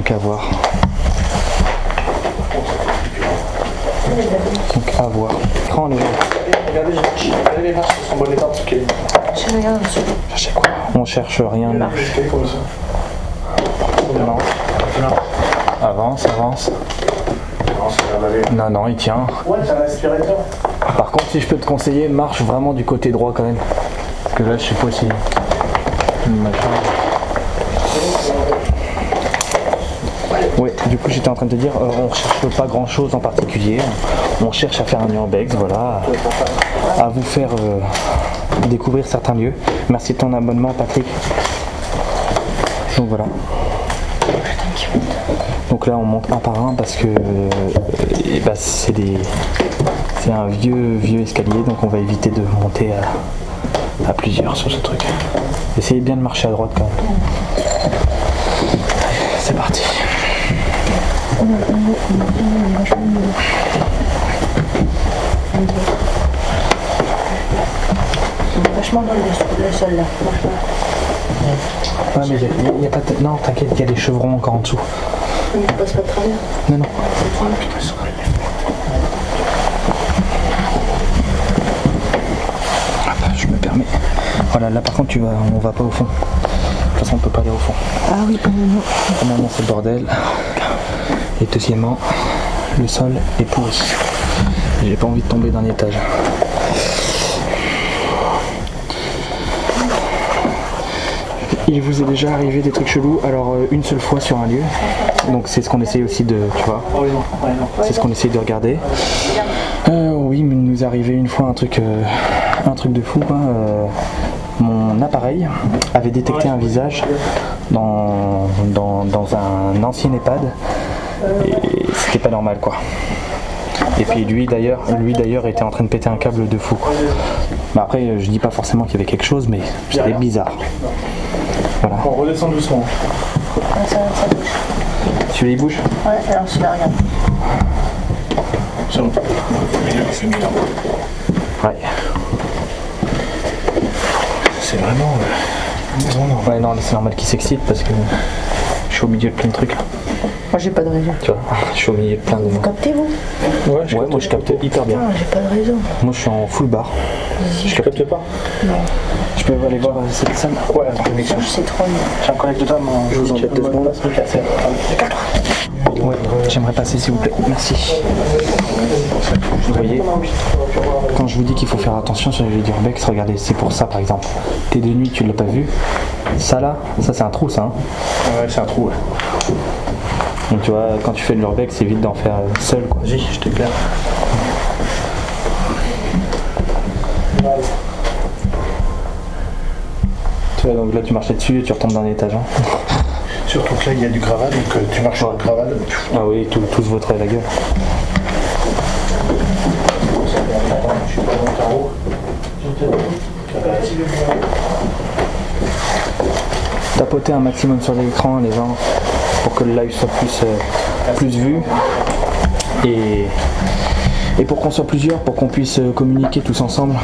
Donc à voir. Donc à voir. Écran les gens. Regardez les marches, elles sont en bon état parce qu'elles... Je regarde dessus. Cherchez quoi? On cherche rien. comme ça. Non. Avance, avance. Non, non, il tient. Ouais, c'est un aspirateur. Par contre, si je peux te conseiller, marche vraiment du côté droit quand même. Parce que là, je sais pas si... Ouais, du coup, j'étais en train de te dire, on cherche pas grand chose en particulier. On cherche à faire un urbex, voilà. À vous faire découvrir certains lieux. Merci de ton abonnement, Patrick. Donc voilà. Donc là on monte un par un parce que c'est un vieux escalier, donc on va éviter de monter à plusieurs sur ce truc. Essayez bien de marcher à droite quand même. C'est parti. Vachement dans le sol là. Ouais, mais il y a pas de... Non, t'inquiète, il y a des chevrons encore en dessous. Il ne passe pas de travers. Non, non. Hop, je me permets. Voilà, là par contre on va pas au fond. De toute façon on peut pas aller au fond. Ah oui, non. Premièrement c'est le bordel. Et deuxièmement, le sol est pourri. J'ai pas envie de tomber d'un étage. Il vous est déjà arrivé des trucs chelous, alors une seule fois sur un lieu. Donc c'est ce qu'on essaye aussi de, tu vois, c'est ce qu'on essaye de regarder. Oui, mais il nous est arrivé une fois un truc de fou, quoi. Mon appareil avait détecté un visage dans un ancien EHPAD et c'était pas normal, quoi. Et puis lui d'ailleurs était en train de péter un câble de fou, quoi. Mais après je dis pas forcément qu'il y avait quelque chose, mais c'était bizarre. Voilà. On redescend doucement. Ah, ça bouge. Tu les bouges? Ouais, alors celui-là, regarde. C'est bon. Ouais. C'est vraiment... Ouais, non, c'est normal qu'il s'excite parce que je suis au milieu de plein de trucs là. Moi j'ai pas de raison. Tu vois, je suis au milieu de plein de... Vous captez vous? Ouais, moi je capte hyper bien. Putain, j'ai pas de raison. Moi je suis en full bar. Je capte pas. Non. Je peux aller voir cette salle? Ouais, C'est trop nul. j'ai un collègue de toi, mon... Je vous en prie, 2 secondes. Ouais, j'aimerais passer s'il vous plaît. Merci. Vous voyez, quand je vous dis qu'il faut faire attention sur les urbex, regardez, c'est pour ça par exemple. T'es de nuit, tu l'as pas vu. Ça là, ça c'est un trou ça. Hein. Ouais, c'est un trou, ouais. Donc tu vois, quand tu fais de l'urbex, c'est vite d'en faire seul, quoi. Vas-y, je t'éclaire. Tu vois, donc là tu marchais dessus et tu retombes d'un étage. Hein. Surtout que là, il y a du gravat, donc tu marches sur le gravat. Ah oui, tout se vautrait la gueule. Tapoter un maximum sur l'écran, les gens, pour que le live soit plus vu. Et pour qu'on soit plusieurs, pour qu'on puisse communiquer tous ensemble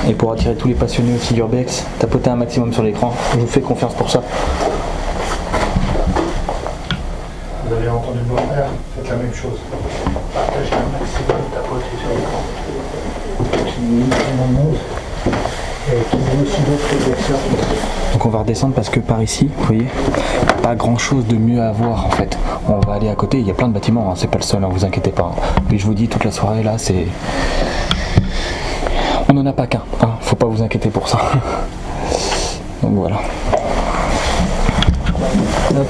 et pour attirer tous les passionnés aussi d'urbex, tapoter un maximum sur l'écran. Je vous fais confiance pour ça. Vous avez entendu le mot R, faites la même chose. Partagez un maximum, tapotez sur l'écran. Qui nous montre et qui nous aussi d'autres lecteurs. Donc on va redescendre parce que par ici, vous voyez, pas grand chose de mieux à voir en fait. On va aller à côté, il y a plein de bâtiments, hein, c'est pas le seul, hein, vous inquiétez pas. Mais je vous dis, toute la soirée là, c'est... On n'en a pas qu'un, hein, faut pas vous inquiéter pour ça. Donc voilà. Hop.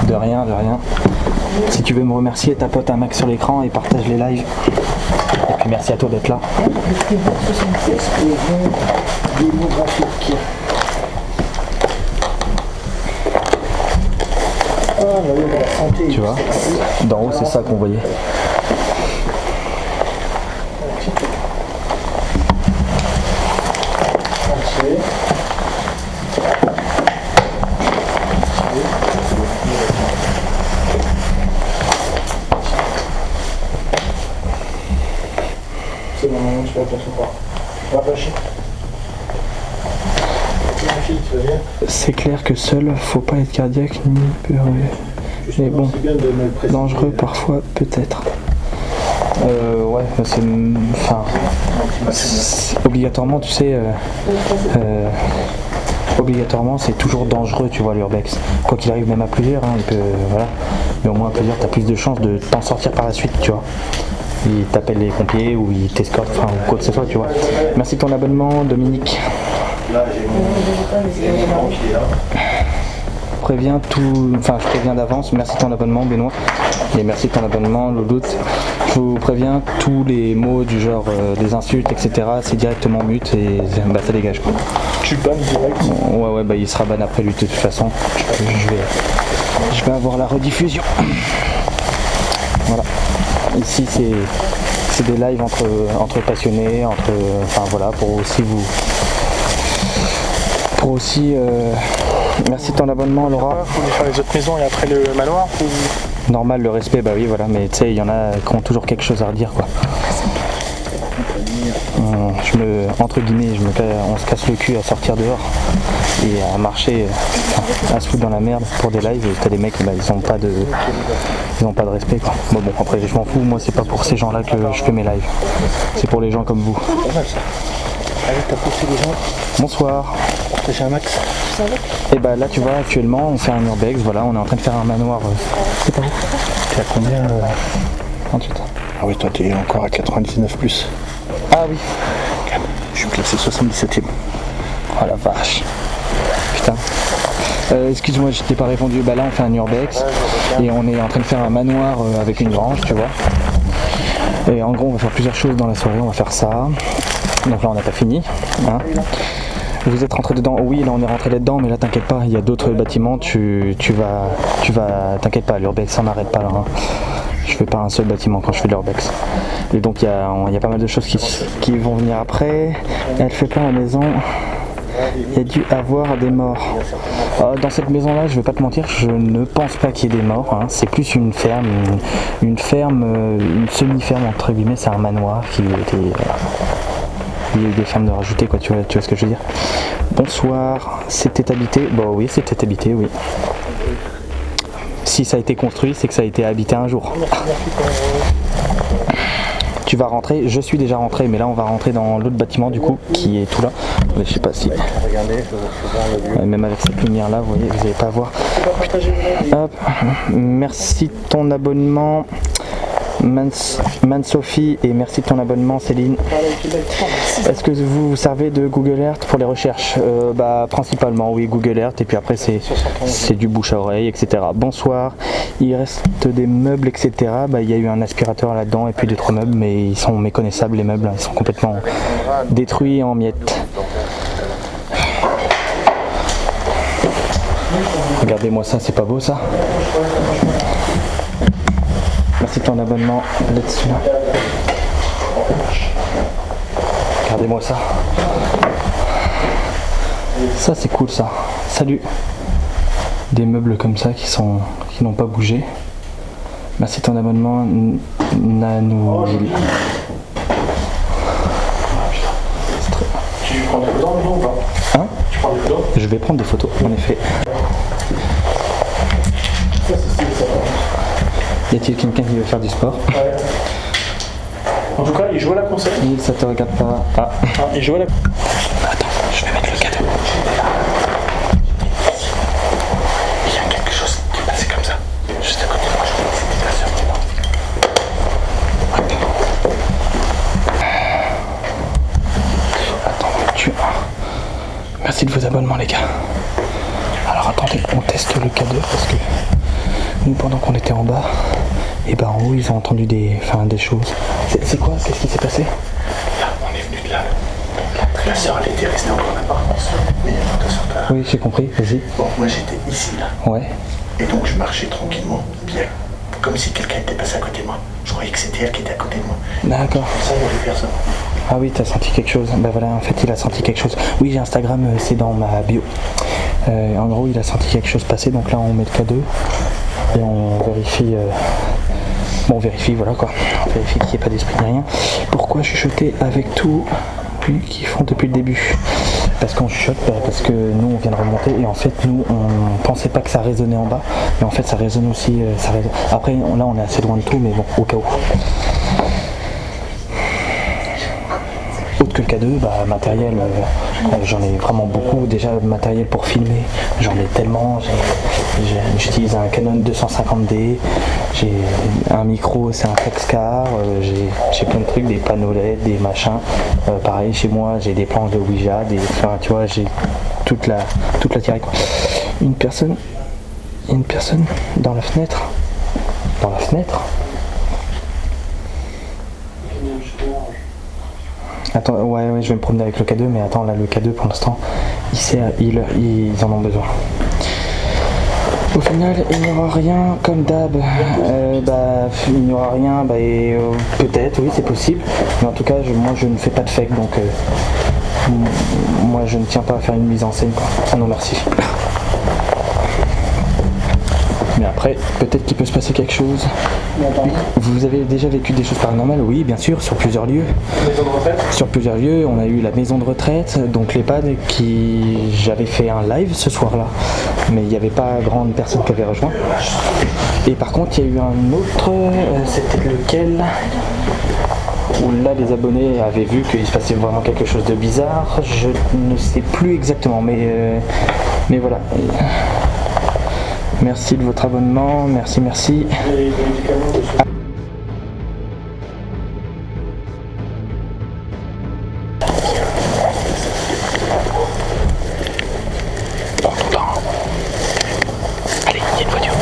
De rien, de rien. Si tu veux me remercier, tapote un max sur l'écran et partage les lives. Et puis merci à toi d'être là. Démographique. Ah, la santé. Tu vois, d'en haut c'est ça qu'on voyait. C'est bon, tu vas pas tout voir. Va lâcher. C'est clair que seul, faut pas être cardiaque ni peur. Mais bon, dangereux parfois, peut-être. Ouais, c'est. Enfin. Obligatoirement, tu sais. Obligatoirement, c'est toujours dangereux, tu vois, l'urbex. Quoi qu'il arrive, même à plusieurs, hein, voilà. Mais au moins à plusieurs, t'as plus de chances de t'en sortir par la suite, tu vois. Ils t'appellent les pompiers ou ils t'escortent, enfin, ou quoi que ce soit, tu vois. Merci de ton abonnement, Dominique. Je préviens d'avance, merci de ton abonnement, Benoît. Et merci de ton abonnement, Louloute. Je vous préviens, tous les mots du genre des insultes, etc., c'est directement mute et bah, ça dégage, quoi. Tu bannes direct? Ouais, bah il sera ban après lui de toute façon. Je vais avoir la rediffusion. Voilà. Ici c'est des lives entre passionnés, enfin voilà, pour aussi merci de ton abonnement, Laura. Faut aller faire les autres maisons et après le manoir ou... Normal, le respect, bah oui, voilà, mais tu sais, il y en a qui ont toujours quelque chose à redire, quoi. Entre guillemets, on se casse le cul à sortir dehors et à marcher, à se foutre dans la merde pour des lives. Et t'as des mecs, bah, ils ont pas de respect, quoi. Bon, après, je m'en fous, moi, c'est pas pour ces gens-là que je fais mes lives. C'est pour les gens comme vous. Allez, t'as poussé les gens. Bonsoir. Partager un max. Et bah là, tu vois, actuellement, on fait un urbex, voilà, on est en train de faire un manoir. C'est pas où? T'es à combien 38. Ah oui, toi t'es encore à 99+. Ah oui. Je suis classé 77ème. Oh la vache. Putain. Excuse-moi, je t'ai pas répondu. Bah là, on fait un urbex et on est en train de faire un manoir avec une grange, tu vois. Et en gros, on va faire plusieurs choses dans la soirée. On va faire ça. Donc là, on n'a pas fini. Hein. Vous êtes rentré dedans? Oui, là on est rentré là-dedans, mais là t'inquiète pas, il y a d'autres bâtiments. Tu vas, t'inquiète pas, l'urbex ça n'arrête pas là. Hein. Je fais pas un seul bâtiment quand je fais l'urbex. Et donc il y a pas mal de choses qui vont venir après. Elle fait plein la maison. Il y a dû avoir des morts. Dans cette maison-là, je vais pas te mentir, je ne pense pas qu'il y ait des morts. Hein. C'est plus une ferme, une semi-ferme entre guillemets. C'est un manoir qui était. Il y a eu des fermes de rajouter, quoi. Tu vois ce que je veux dire. Bonsoir. C'était habité? Bon oui, c'était habité, oui. Si ça a été construit, c'est que ça a été habité un jour. Tu vas rentrer, je suis déjà rentré, mais là on va rentrer dans l'autre bâtiment du coup, qui est tout là. Je sais pas si... Même avec cette lumière là, vous voyez, vous n'allez pas voir. Hop. Merci de ton abonnement. Sophie, et merci de ton abonnement, Céline. Est-ce que vous vous servez de Google Earth pour les recherches? Bah principalement oui, Google Earth, et puis après c'est du bouche à oreille, etc. Bonsoir. Il reste des meubles, etc. Bah il y a eu un aspirateur là-dedans et puis 2-3 meubles, mais ils sont méconnaissables, les meubles, ils sont complètement détruits en miettes. Regardez-moi ça, c'est pas beau ça? Merci de ton abonnement là-dessus. Regardez-moi ça. Ça c'est cool ça. Salut. Des meubles comme ça qui n'ont pas bougé. Merci de ton abonnement, Nanou. Tu prends des photos ou pas? Hein? Tu prends des photos? Je vais prendre des photos, en effet. Ça c'est stylé ça. Y a-t-il quelqu'un qui veut faire du sport? Ouais. En tout cas, il joue à la console. Oui, ça te regarde pas. Ah. Il joue à la... Attends, je vais mettre le cadeau. Il y a quelque chose qui est passé comme ça. Juste à côté de moi, je crois que c'était la sœur. Attends, merci de vos abonnements les gars. Alors attendez, on teste le cadeau parce que nous pendant qu'on était en bas, et ben en haut ils ont entendu des choses. C'est quoi? Qu'est-ce qui s'est passé? Là, on est venu de là. Donc la sœur, elle était restée encore là-bas. Mais ta sœur, Oui, j'ai compris, vas-y. Bon, moi j'étais ici là. Ouais. Et donc je marchais tranquillement, bien. Comme si quelqu'un était passé à côté de moi. Je croyais que c'était elle qui était à côté de moi. D'accord. Comme ça, il n'y avait personne. Ah oui, t'as senti quelque chose. Bah voilà, en fait il a senti quelque chose. Oui, j'ai Instagram, c'est dans ma bio. En gros, il a senti quelque chose passer, donc là on met le cadeau et on vérifie. Bon, on vérifie, voilà quoi. On vérifie qu'il n'y ait pas d'esprit ni rien. Pourquoi chuchoter avec tout qu'ils font depuis le début? parce qu'on chuchote, parce que nous on vient de remonter et en fait nous on pensait pas que ça résonnait en bas, mais en fait ça résonne aussi. Après là on est assez loin de tout, mais bon, au cas où. Autre que le K2, matériel, j'en ai vraiment beaucoup. Déjà matériel pour filmer, j'en ai tellement. J'utilise un Canon 250D, j'ai un micro, c'est un Flexcar, j'ai plein de trucs, des panneaux LED, des machins. Pareil chez moi, j'ai des planches de Ouija, tu vois, j'ai toute la tirée quoi. Une personne dans la fenêtre. Attends, ouais, je vais me promener avec le K2, mais attends, là, le K2, pour l'instant, ils en ont besoin. Au final, il n'y aura rien comme d'hab. Il n'y aura rien, peut-être, oui, c'est possible. Mais en tout cas, moi, je ne fais pas de fake, donc moi, je ne tiens pas à faire une mise en scène, quoi. Ah non, merci. Mais après, peut-être qu'il peut se passer quelque chose. Vous avez déjà vécu des choses paranormales? Oui, bien sûr, sur plusieurs lieux. Maison de retraite? Sur plusieurs lieux, on a eu la maison de retraite, donc l'EHPAD, j'avais fait un live ce soir-là, mais il n'y avait pas grande personne qui avait rejoint. Et par contre, il y a eu un autre, c'était lequel? Où là, les abonnés avaient vu qu'il se passait vraiment quelque chose de bizarre. Je ne sais plus exactement, mais voilà. Merci de votre abonnement, merci. Allez, il y a une voiture.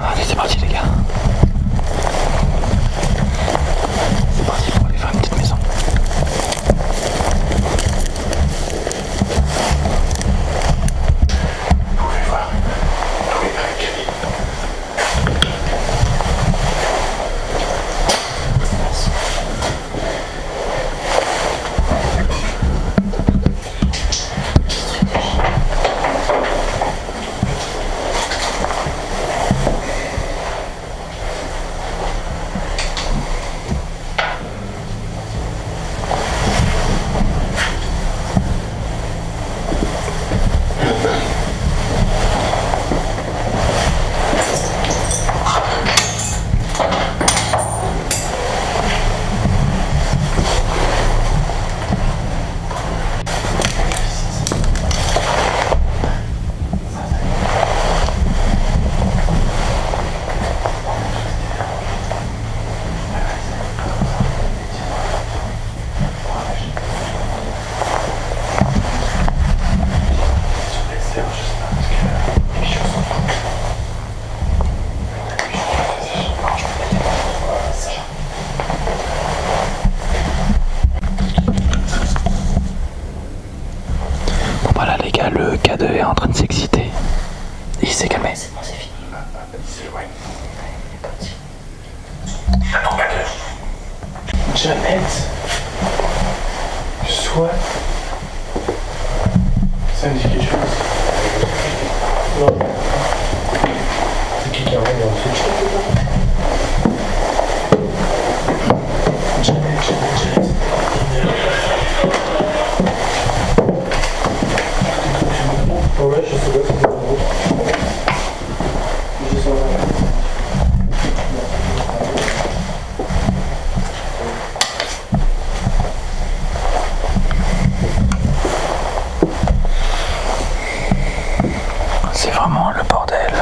Allez, c'est parti les gars. C'est parti pour aller faire une petite maison. Vous pouvez voir tous les briques. Voilà les gars, le K2 est en train de s'exciter. Il s'est calmé. C'est bon, c'est fini. Il s'éloigne. Il est parti. Attends, K2. Jeannette. Soit. Ça me dit quelque chose. Non. C'est qui arrive ensuite? Jeannette. Ouais, je sais pas si c'est un gros. Je sais pas. C'est vraiment le bordel.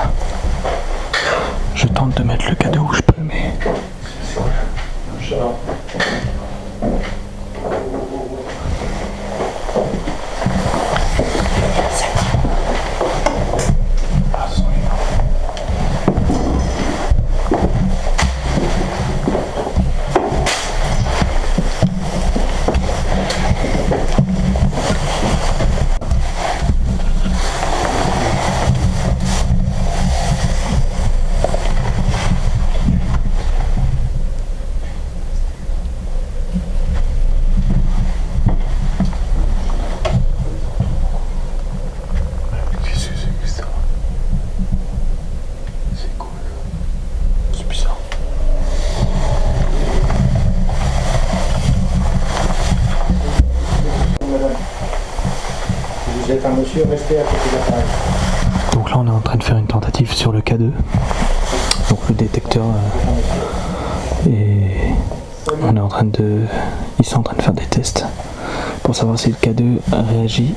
Je tente de mettre le K2 où je peux, mais... C'est quoi? Je sais pas. monsieur, restez à côté de l'appareil. Donc là on est en train de faire une tentative sur le K2. Donc le détecteur et on est en train de. Ils sont en train de faire des tests pour savoir si le K2 réagit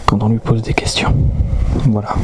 quand on lui pose des questions. Voilà.